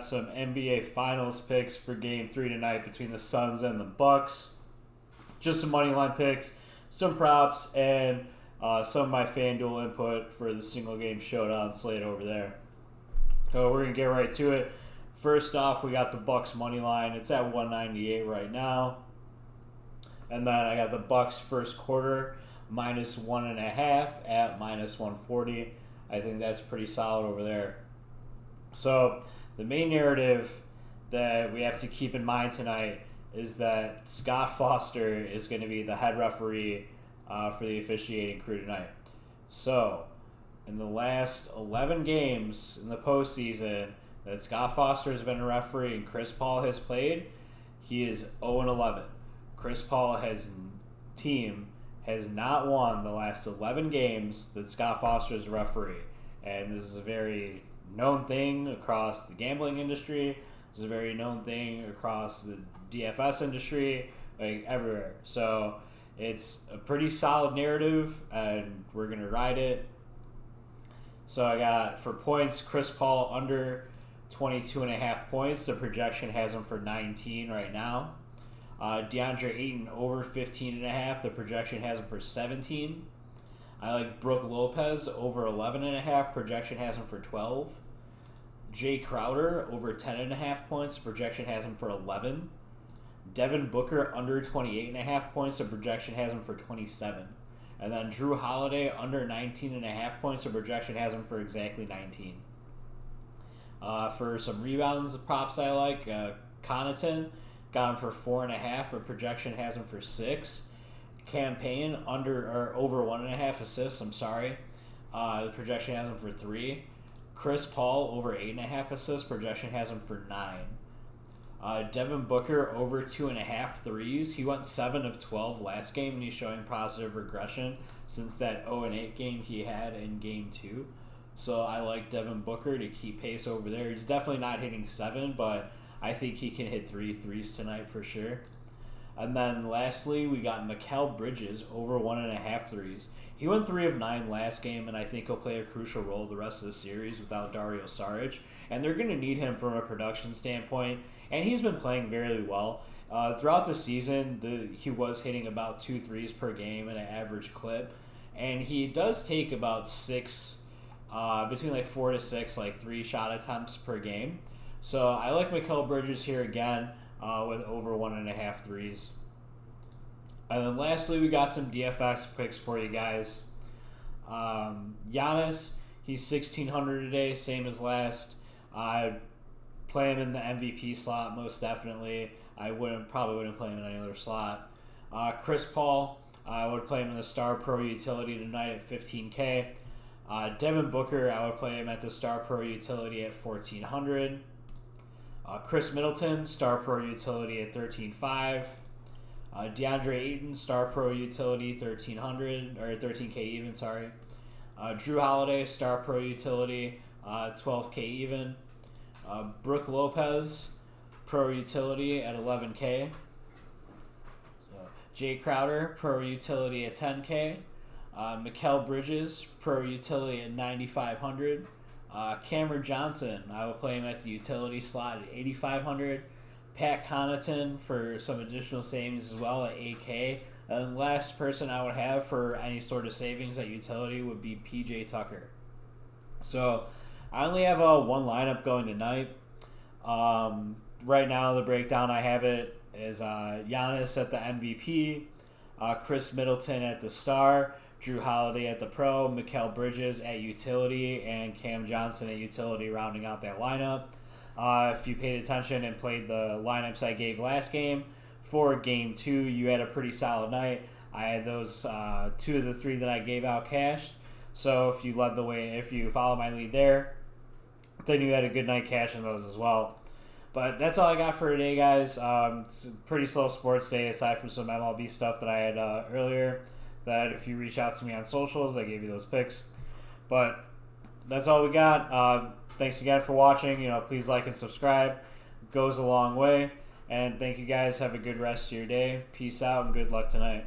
Some NBA Finals picks for Game 3 tonight between the Suns and the Bucks. Just some money line picks, some props, and some of my FanDuel input for the single game showdown slate over there. So we're going to get right to it. First off, we got the Bucks money line. It's at 198 right now. And then I got the Bucks first quarter minus 1.5 at minus 140. I think that's pretty solid over there. So the main narrative that we have to keep in mind tonight is that Scott Foster is going to be the head referee for the officiating crew tonight. So, in the last 11 games in the postseason that Scott Foster has been a referee and Chris Paul has played, he is 0-11. Chris Paul's team has not won the last 11 games that Scott Foster is a referee. And this is a very known thing across the gambling industry. It's a very known thing across the DFS industry, like everywhere. So it's a pretty solid narrative, and we're gonna ride it. So I got for points Chris Paul under 22.5 points. The projection has him for 19 right now. DeAndre Ayton over 15.5. The projection has him for 17. I like Brook Lopez over 11.5. Projection has him for 12. Jay Crowder over 10.5 points. The projection has him for 11. Devin Booker under 28.5 points. The projection has him for 27. And then Drew Holiday under 19.5 points. The projection has him for exactly 19. For some rebounds, the props I like, Connaughton got him for 4.5. The projection has him for 6. Campaign under or over 1.5 assists. The projection has him for 3. Chris Paul over 8.5 assists. Projection has him for 9. Devin Booker over 2.5 threes. He went 7 of 12 last game, and he's showing positive regression since that 0-8 game he had in Game 2. So I like Devin Booker to keep pace over there. He's definitely not hitting 7, but I think he can hit 3 threes tonight for sure. And then lastly, we got Mikal Bridges over 1.5 threes. He went 3 of 9 last game, and I think he'll play a crucial role the rest of the series without Dario Saric. And they're going to need him from a production standpoint, and he's been playing very well. Throughout the season, he was hitting about 2 threes per game at an average clip, and he does take about 6, between like 4 to 6, like 3 shot attempts per game. So I like Mikal Bridges here again. With over 1.5 threes. And then lastly, we got some DFS picks for you guys. Giannis, he's 1,600 today, same as last. I play him in the MVP slot most definitely. I probably wouldn't play him in any other slot. Chris Paul, I would play him in the Star Pro utility tonight at 15K. Devin Booker, I would play him at the Star Pro utility at 1,400. Chris Middleton, Star Pro Utility at 13.5. DeAndre Ayton, Star Pro Utility 1,300 or 13K even. Sorry. Drew Holiday, Star Pro Utility 12K even. Brook Lopez, Pro Utility at 11K. Jay Crowder, Pro Utility at 10K. Mikal Bridges, Pro Utility at 9,500. Cameron Johnson, I would play him at the utility slot at 8,500. Pat Connaughton for some additional savings as well at 8K. And the last person I would have for any sort of savings at utility would be PJ Tucker. So I only have one lineup going tonight. Right now, the breakdown I have it is Giannis at the MVP, Chris Middleton at the star, Drew Holiday at the pro, Mikal Bridges at utility, and Cam Johnson at utility rounding out that lineup. If you paid attention and played the lineups I gave last game, for Game 2, you had a pretty solid night. I had those 2 of the 3 that I gave out cashed. So if you follow my lead there, then you had a good night cashing those as well. But that's all I got for today, guys. It's a pretty slow sports day aside from some MLB stuff that I had earlier. That if you reach out to me on socials, I gave you those picks. But that's all we got. Thanks again for watching. Please like and subscribe. It goes a long way. And thank you guys. Have a good rest of your day. Peace out and good luck tonight.